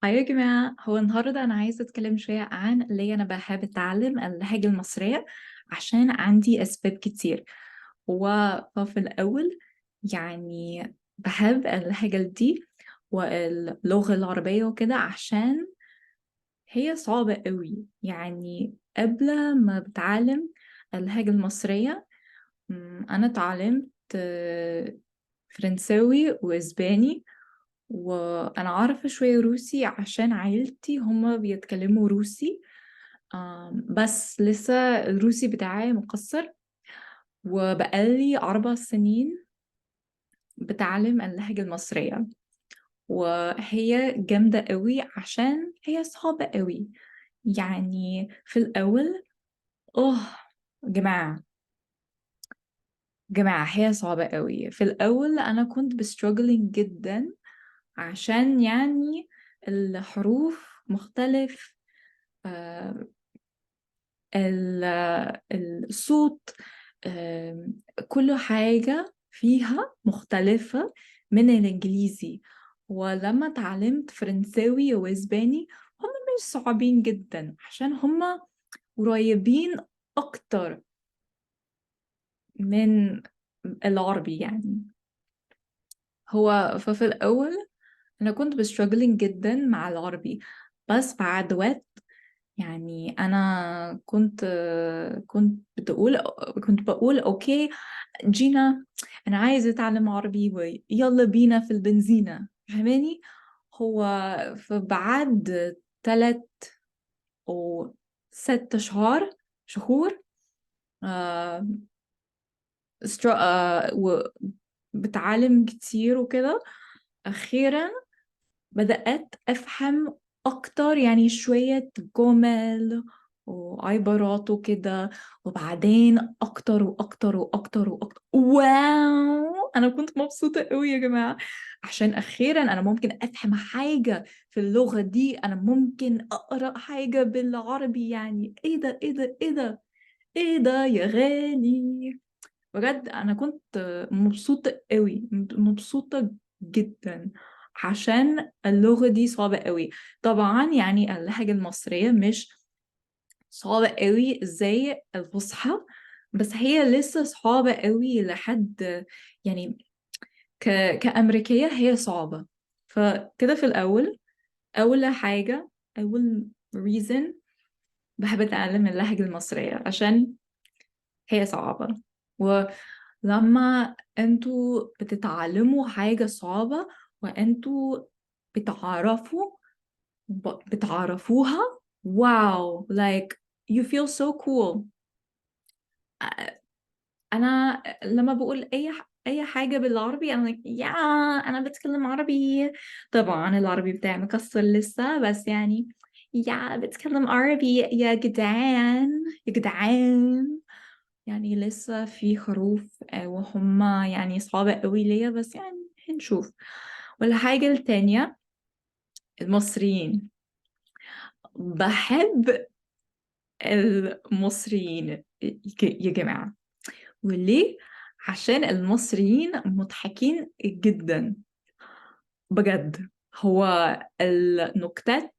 هاي يا جماعة، هو النهاردة أنا عايزة أتكلم شوية عن ليه أنا بحب أتعلم اللهجة المصرية عشان عندي أسباب كتير. ففي الأول يعني بحب اللهجة دي واللغة العربية وكده عشان هي صعبة قوي. يعني قبل ما بتعلم اللهجة المصرية أنا اتعلمت فرنساوي وإسباني، وأنا عارفة شوية روسي عشان عائلتي هما بيتكلموا روسي. بس لسه الروسي بتاعي مقصر، وبقالي 4 سنين بتعلم اللهجة المصرية، وهي جامدة قوي عشان هي صعبة قوي. يعني في الأول أوه جماعة جماعة هي صعبة قوي. في الأول أنا كنت بستراجلينج جدا عشان يعني الحروف مختلف. آه، الصوت، كل حاجة فيها مختلفة من الإنجليزي. ولما اتعلمت فرنساوي وإسباني هم مش صعبين جدا عشان هم قريبين أكتر من العربي يعني. ففي الأول أنا كنت بستراجلينج جدا مع العربي، بس بعد وقت يعني أنا كنت بقول أوكي جينا، أنا عايزة أتعلم عربي ويلا بينا في البنزينة، فهماني؟ هو فبعد 3 أو 6 شهور آه بتعلم كتير وكده. أخيرا بدأت أفهم أكتر، يعني شوية جمل وعبارات وكده، وبعدين أكتر وأكتر وأكتر وأكتر. واو، أنا كنت مبسوطة قوي يا جماعة عشان أخيرا أنا ممكن أفهم حاجة في اللغة دي. أنا ممكن أقرأ حاجة بالعربي. يعني إيه ده إيه ده إيه ده إيه ده يا غالي! بجد انا كنت مبسوطة قوي، مبسوطة جدا عشان اللغة دي صعبة قوي. طبعا يعني اللهجة المصرية مش صعبة قوي زي الفصحى، بس هي لسه صعبة قوي لحد يعني كأمريكية هي صعبة. فكده في الأول، أول حاجة، أول reason بحب أتعلم اللهجة المصرية عشان هي صعبة. ولما انتوا بتتعلموا حاجة صعبة وانتوا بتعرفوا بتعرفوها، واو like you feel so cool. انا لما بقول اي حاجة بالعربي انا يا انا بتكلم عربي. طبعا العربي بتاعي مكسر لسه، بس يعني يا بتكلم عربي يا جدعان، يا جدعان. يعني لسه في حروف وهم يعني صعبة قوي ليا، بس يعني هنشوف. والحاجة التانية المصريين، بحب المصريين يا جماعة. وليه؟ عشان المصريين مضحكين جدا بجد. هو النكتات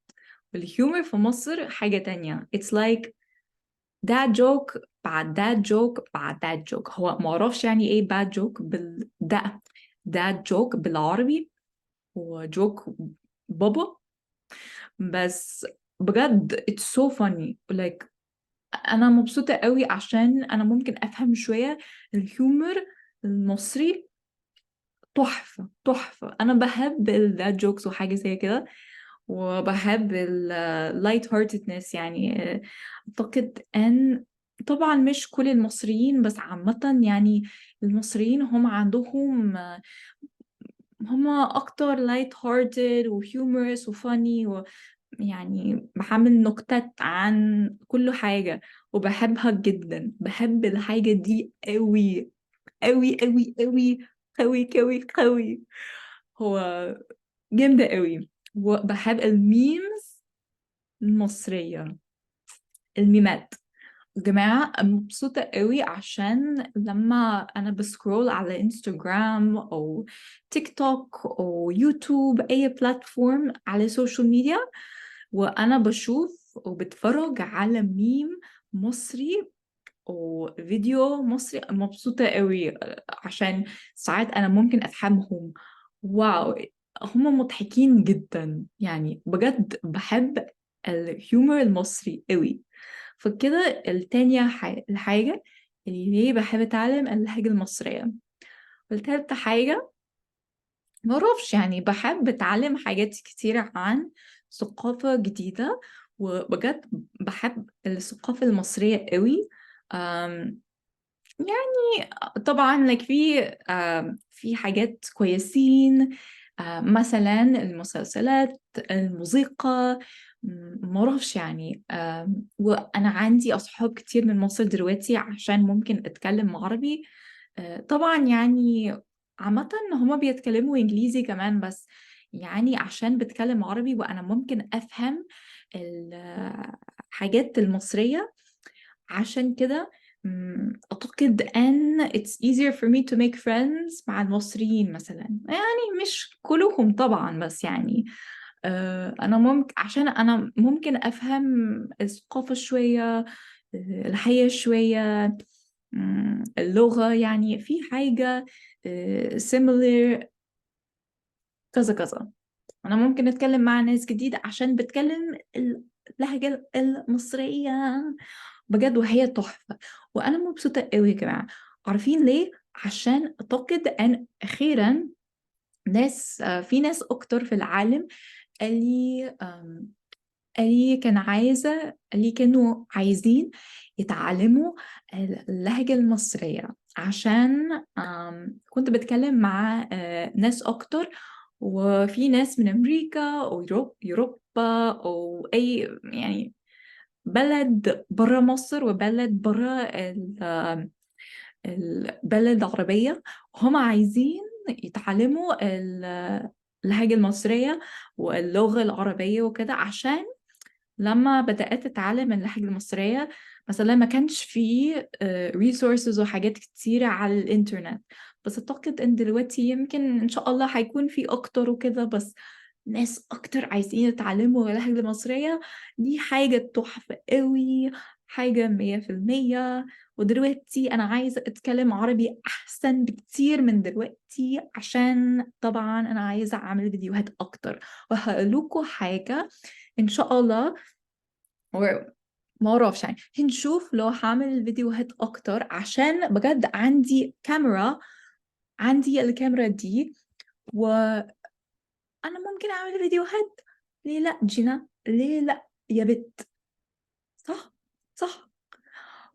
والهيومر في مصر حاجة تانية. It's like that joke بعد that joke بعد that joke. هو ما اعرفش يعني ايه bad joke ده joke بالعربي وجوك بابا، بس بجد it's so funny like. انا مبسوطة قوي عشان انا ممكن افهم شوية الهيومر المصري. تحفة تحفة. انا بحب that jokes وحاجة زي كده، وبحب light heartedness يعني. أعتقد أن طبعا مش كل المصريين بس عامة يعني المصريين هم عندهم هم أكتر light hearted و humorous و funny، يعني بحمل نكتات عن كل حاجة وبحبها جدا. بحب الحاجة دي قوي قوي قوي قوي قوي قوي قوي. هو جامدة قوي. وبحب الميمز المصرية، الميمات. جماعة أنا مبسوطة قوي عشان لما أنا بسكرول على انستغرام أو تيك توك أو يوتيوب أي بلاتفورم على السوشيال ميديا، وأنا بشوف وبتفرج على ميم مصري وفيديو مصري، مبسوطة قوي عشان ساعات أنا ممكن أفهمهم. واو، هم مضحكين جدا يعني، بجد بحب الهيومر المصري قوي. فكده التانية الحاجة اللي ليه بحب أتعلم اللهجة المصرية. والتالتة حاجة معرفش يعني، بحب أتعلم حاجات كتيرة عن ثقافة جديدة، وبجد بحب الثقافة المصرية قوي. أم، يعني طبعا في حاجات كويسين، مثلا المسلسلات، الموسيقى، معرفش يعني. وأنا عندي أصحاب كتير من مصر دلوقتي عشان ممكن أتكلم عربي. طبعا يعني عامة هما بيتكلموا إنجليزي كمان، بس يعني عشان بتكلم عربي وأنا ممكن أفهم الحاجات المصرية. عشان كده أعتقد أن it's easier for me to make friends مع المصريين مثلا، يعني مش كلهم طبعا، بس يعني أنا ممكن عشان أنا ممكن أفهم الثقافة شوية، الحياة شوية، اللغة، يعني في حاجة similar، كذا كذا. أنا ممكن أتكلم مع ناس جديدة عشان بتكلم اللهجة المصرية بجد، وهي تحفة. وأنا مبسوطة قوي يا جماعة. عارفين ليه؟ عشان أعتقد أن أخيرا في ناس أكتر في العالم اللي اللي كانوا عايزين يتعلموا اللهجة المصرية، عشان كنت بتكلم مع ناس أكتر، وفي ناس من أمريكا أو يوروبا أو أي يعني بلد برا مصر وبلد برا البلد العربية، هم عايزين يتعلموا اللهجة المصرية واللغة العربية وكده. عشان لما بدأت أتعلم اللهجة المصرية مثلا ما كانش فيه resources وحاجات كتيرة على الإنترنت، بس أعتقد إن دلوقتي يمكن إن شاء الله هيكون في أكتر وكده، بس ناس أكتر عايزين يتعلموا اللهجة المصرية. دي حاجة تحفة قوي، حاجة 100%. ودلوقتي أنا عايزة أتكلم عربي أحسن بكتير من دلوقتي، عشان طبعا أنا عايزة أعمل فيديوهات أكتر. وهقولكوا حاجة إن شاء الله، ما اعرفش يعني، هنشوف لو هعمل فيديوهات اكتر، عشان بجد عندي كاميرا، عندي الكاميرا دي، وانا ممكن اعمل فيديوهات. ليه لا جينا؟ ليه لا يا بت؟ صح، صح.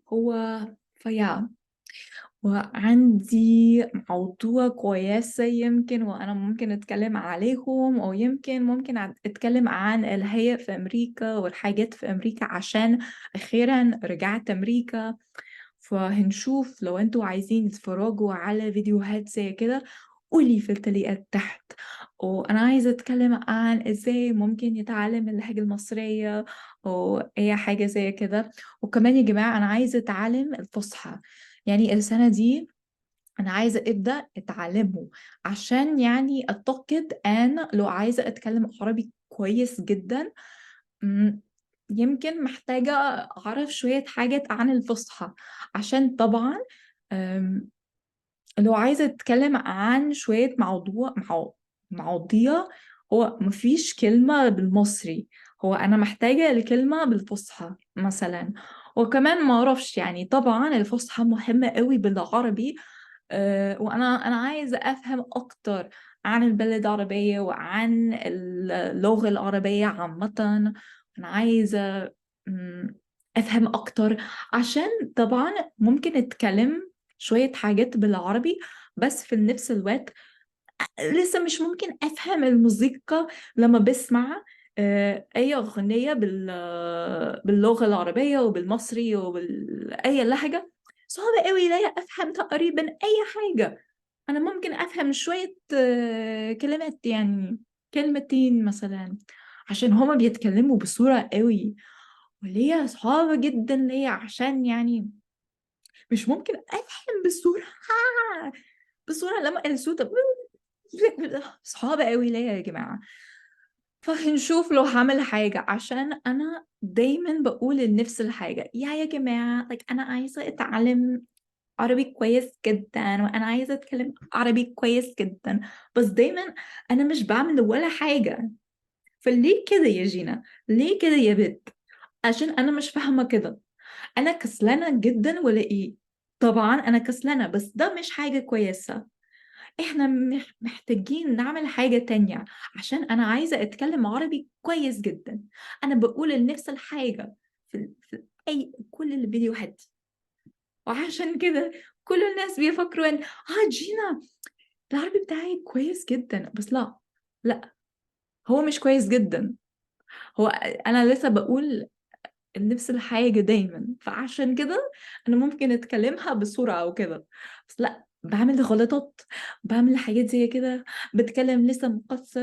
هو فيا، وعندي موضوع كويسة يمكن وأنا ممكن أتكلم عليهم، أو يمكن ممكن أتكلم عن الهيئة في أمريكا والحاجات في أمريكا، عشان أخيرا رجعت أمريكا. فهنشوف لو أنتوا عايزين تتفرجوا على فيديوهات زي كده، قولي في التعليقات تحت. وأنا عايزة أتكلم عن إزاي ممكن يتعلم اللهجة المصرية أو أي حاجة زي كده. وكمان يا جماعة أنا عايزة أتعلم الفصحى، يعني السنة دي أنا عايزة أبدأ أتعلمه، عشان يعني أعتقد أنا لو عايزة أتكلم عربي كويس جدا، مم، يمكن محتاجة أعرف شوية حاجات عن الفصحى. عشان طبعا أم، لو عايزة أتكلم عن شوية مواضيع، هو مفيش كلمة بالمصري، هو أنا محتاجة الكلمة بالفصحى مثلا. وكمان ما أعرفش يعني، طبعا الفصحى مهمة قوي بالعربي. وأنا عايزة أفهم أكتر عن البلد العربية وعن اللغة العربية عامة. أنا عايزة أفهم أكتر، عشان طبعا ممكن أتكلم شوية حاجات بالعربي، بس في نفس الوقت لسه مش ممكن أفهم الموسيقى لما بسمع أي أغنية باللغة العربية وبالمصري وبأي لهجة. صعب قوي ليا أفهم تقريبا أي حاجة. أنا ممكن أفهم شوية كلمات، يعني كلمتين مثلا، عشان هما بيتكلموا بصورة قوي. وليا صحاب جدا ليا عشان يعني مش ممكن أفهم بسرعة لما الصوت صحاب قوي ليا يا جماعة. فهنشوف لو هعمل حاجة، عشان أنا دايما بقول لنفس الحاجة، يا جماعة أنا عايزة أتعلم عربي كويس جدا، وأنا عايزة أتكلم عربي كويس جدا، بس دايما أنا مش بعمل ولا حاجة. فليه كده يا جينا؟ ليه كده يا بت؟ عشان أنا مش فاهمة كده. أنا كسلانة جدا ولا إيه؟ طبعا أنا كسلانة، بس ده مش حاجة كويسة. احنا محتاجين نعمل حاجة تانية، عشان انا عايزة اتكلم عربي كويس جدا. انا بقول نفس الحاجة في كل الفيديوهات، وعشان كده كل الناس بيفكروا ان جينا العربي بتاعي كويس جدا، بس لا، لا، هو مش كويس جدا. هو انا لسه بقول نفس الحاجة دايما، فعشان كده أنا ممكن أتكلمها بسرعة وكده، بس لأ، بعمل غلطات، بعمل حاجات زي كده، بتكلم لسه مقصر.